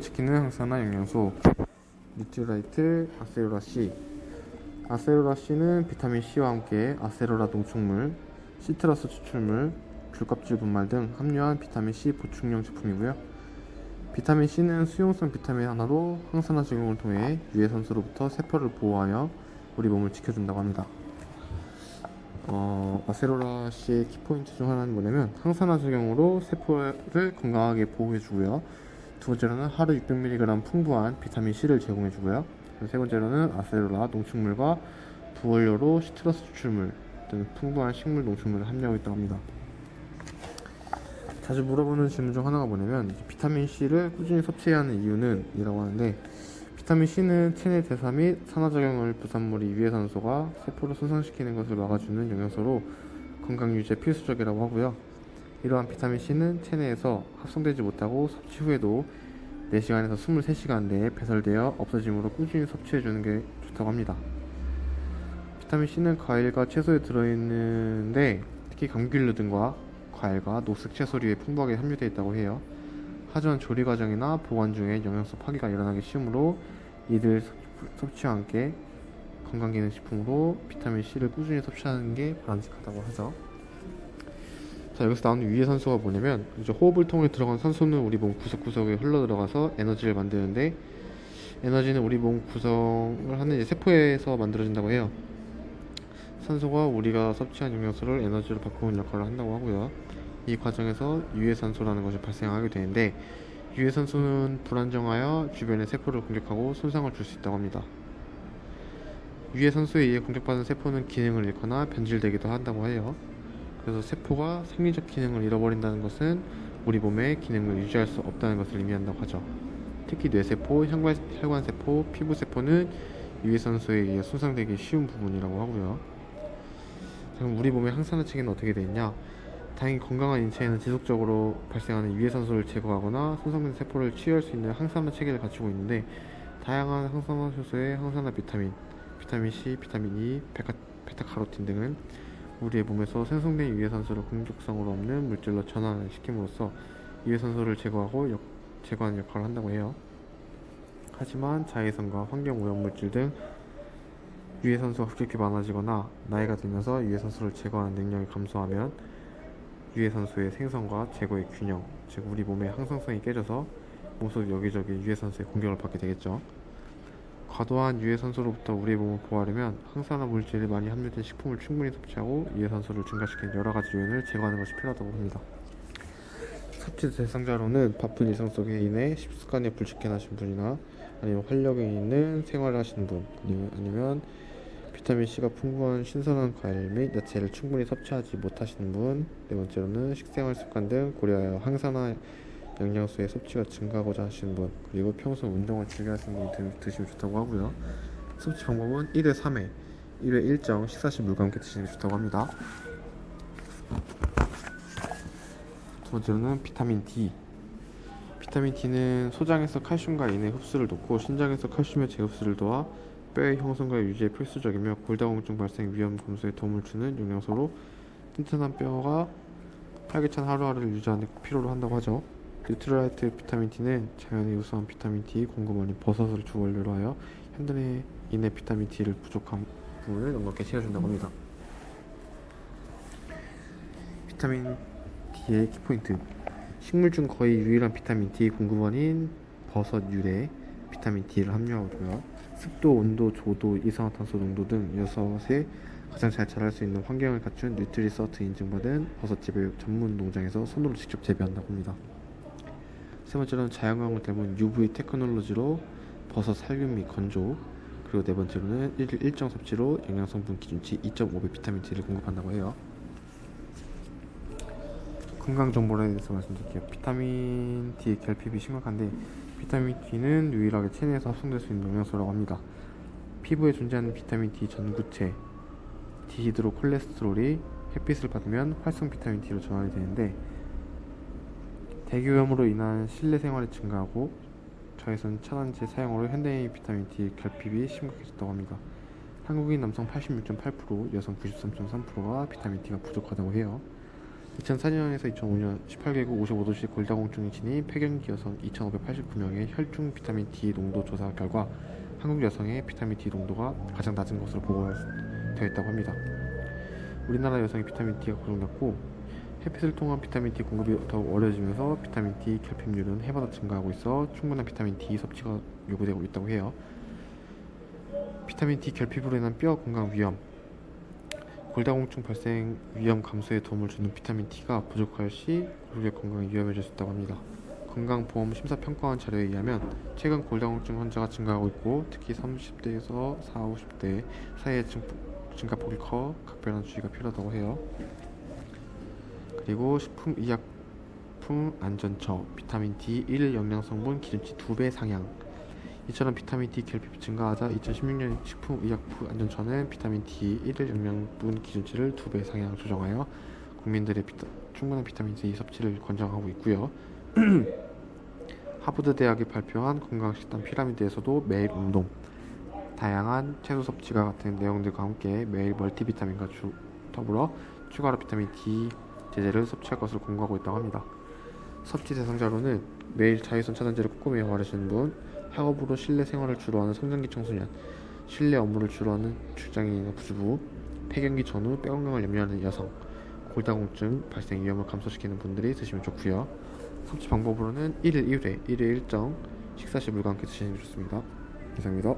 건강을 지키는 항산화 영양소 뉴트라이트 아세로라 C. 아세로라 C는 비타민 C와 함께 아세로라 농축물, 시트러스 추출물, 귤껍질 분말 등 함유한 비타민 C 보충용 제품이고요. 비타민 C는 수용성 비타민 하나로 항산화 작용을 통해 유해산소로부터 세포를 보호하여 우리 몸을 지켜준다고 합니다. 아세로라 C의 키포인트 중 하나는 뭐냐면 항산화 작용으로 세포를 건강하게 보호해주고요. 두 번째로는 하루 600mg 풍부한 비타민 C를 제공해주고요. 세 번째로는 아세로라 농축물과 부원료로 시트러스 추출물 등 풍부한 식물 농축물을 함유하고 있다고 합니다. 자주 물어보는 질문 중 하나가 뭐냐면 비타민 C를 꾸준히 섭취해야 하는 이유는? 이라고 하는데, 비타민 C는 체내 대사 및 산화작용을 부산물이 유해산소가 세포를 손상시키는 것을 막아주는 영양소로 건강 유지에 필수적이라고 하고요. 이러한 비타민 C는 체내에서 합성되지 못하고 섭취 후에도 4시간에서 23시간 내에 배설되어 없어지므로 꾸준히 섭취해주는 게 좋다고 합니다. 비타민 C는 과일과 채소에 들어있는데 특히 감귤류 등과 과일과 녹색 채소류에 풍부하게 함유되어 있다고 해요. 하지만 조리 과정이나 보관 중에 영양소 파괴가 일어나기 쉬우므로 이들 섭취와 함께 건강기능식품으로 비타민 C를 꾸준히 섭취하는 게 바람직하다고 하죠. 자, 여기서 나오는 유해산소가 뭐냐면 이제 호흡을 통해 들어간 산소는 우리 몸 구석구석에 흘러 들어가서 에너지를 만드는데, 에너지는 우리 몸 구성을 하는 이제 세포에서 만들어진다고 해요. 산소가 우리가 섭취한 영양소를 에너지로 바꾸는 역할을 한다고 하고요. 이 과정에서 유해산소라는 것이 발생하게 되는데, 유해산소는 불안정하여 주변의 세포를 공격하고 손상을 줄 수 있다고 합니다. 유해산소에 의해 공격받은 세포는 기능을 잃거나 변질되기도 한다고 해요. 그래서 세포가 생리적 기능을 잃어버린다는 것은 우리 몸의 기능을 유지할 수 없다는 것을 의미한다고 하죠. 특히 뇌세포, 혈관세포, 피부세포는 유해산소에 의해 손상되기 쉬운 부분이라고 하고요. 그럼 우리 몸의 항산화 체계는 어떻게 되어 있냐? 다행히 건강한 인체에는 지속적으로 발생하는 유해산소를 제거하거나 손상된 세포를 치유할 수 있는 항산화 체계를 갖추고 있는데, 다양한 항산화 효소의 항산화 비타민 C, 비타민 E, 베타카로틴 등은 우리의 몸에서 생성된 유해산소를 공격성으로 없는 물질로 전환을 시킴으로써 유해산소를 제거하는 역할을 한다고 해요. 하지만 자외선과 환경오염물질 등 유해산소가 급격히 많아지거나 나이가 들면서 유해산소를 제거하는 능력이 감소하면 유해산소의 생성과 제거의 균형, 즉 우리 몸의 항상성이 깨져서 몸속 여기저기 유해산소의 공격을 받게 되겠죠. 과도한 유해산소로부터 우리의 몸을 보호하려면 항산화 물질이 많이 함유된 식품을 충분히 섭취하고 유해산소를 증가시키는 여러가지 요인을 제거하는 것이 필요하다고 합니다. 섭취 대상자로는 바쁜 일상 속에 인해 식습관에 불식견하신 분이나 아니면 활력이 있는 생활을 하시는 분, 아니면 비타민C가 풍부한 신선한 과일 및 야채를 충분히 섭취하지 못하시는 분, 네 번째로는 식생활 습관 등 고려하여 항산화 영양소의 섭취가 증가하고자 하시는 분, 그리고 평소 운동을 즐겨 하시는 분 드시면 좋다고 하고요. 섭취 방법은 1회 3회 1회 일정 식사 시 물과 함께 드시는 게 좋다고 합니다. 두 번째로는 비타민 D. 비타민 D는 소장에서 칼슘과 인의 흡수를 돕고 신장에서 칼슘의 재흡수를 도와 뼈의 형성과 유지에 필수적이며 골다공증 발생 위험 감소에 도움을 주는 영양소로 튼튼한 뼈가 활기찬 하루하루를 유지하는 데 필요로 한다고 하죠. 뉴트라이트 비타민 D는 자연의 우수한 비타민 D 공급원인 버섯을 주원료로 하여 현대인의 비타민 D를 부족한 부분을 넉넉히 채워준다고 합니다. 비타민 D의 키포인트. 식물 중 거의 유일한 비타민 D 공급원인 버섯 율에 비타민 D를 함유하고요. 습도, 온도, 조도, 이산화탄소 농도 등 엿에 가장 잘 자랄 수 있는 환경을 갖춘 뉴트리서트 인증받은 버섯 재배 전문 농장에서 손으로 직접 재배한다고 합니다. 세 번째로는 자연광을 닮은 UV 테크놀로지로 버섯 살균 및 건조, 그리고 네 번째로는 일정 섭취로 영양성분 기준치 2.5배 비타민 D를 공급한다고 해요. 건강 정보에 대해서 말씀드릴게요. 비타민 D의 결핍이 심각한데, 비타민 D는 유일하게 체내에서 합성될 수 있는 영양소라고 합니다. 피부에 존재하는 비타민 D 전구체 디히드로콜레스테롤이 햇빛을 받으면 활성 비타민 D로 전환이 되는데, 대기오염으로 인한 실내 생활이 증가하고 자외선 차단제 사용으로 현대인 비타민 D 결핍이 심각해졌다고 합니다. 한국인 남성 86.8%, 여성 93.3%가 비타민 D가 부족하다고 해요. 2004년에서 2005년 18개국 55도시 골다공증이 지닌 폐경기 여성 2,589명의 혈중 비타민 D 농도 조사 결과 한국 여성의 비타민 D 농도가 가장 낮은 것으로 보고되어 있다고 합니다. 우리나라 여성의 비타민 D가 고정됐고 햇빛을 통한 비타민 D 공급이 더욱 어려워지면서 비타민 D 결핍률은 해마다 증가하고 있어 충분한 비타민 D 섭취가 요구되고 있다고 해요. 비타민 D 결핍으로 인한 뼈 건강 위험, 골다공증 발생 위험 감소에 도움을 주는 비타민 D가 부족할 시 고객의 건강이 위험해질 수 있다고 합니다. 건강보험 심사평가원 자료에 의하면 최근 골다공증 환자가 증가하고 있고 특히 30대에서 40, 50대 사이의 증가폭이 커 각별한 주의가 필요하다고 해요. 그리고 식품의약품안전처 비타민 D 1 영양성분 기준치 2배 상향. 이처럼 비타민 D 결핍 증가하자 2016년 식품의약품안전처는 비타민 D 1 영양분 기준치를 2배 상향 조정하여 국민들의 충분한 비타민 D 섭취를 권장하고 있고요. 하버드 대학이 발표한 건강식단 피라미드에서도 매일 운동, 다양한 채소 섭취가 같은 내용들과 함께 매일 멀티비타민과 더불어 추가로 비타민 D 제제를 섭취할 것을 권고하고 있다고 합니다. 섭취 대상자로는 매일 자외선 차단제를 꼼꼼히 활용하시는 분, 학업으로 실내 생활을 주로 하는 성장기 청소년, 실내 업무를 주로 하는 출장인이나 부주부, 폐경기 전후 뼈 건강을 염려하는 여성, 골다공증 발생 위험을 감소시키는 분들이 드시면 좋고요. 섭취 방법으로는 1일 1회, 1회 일정, 식사 시 물과 함께 드시는 게 좋습니다. 이상입니다.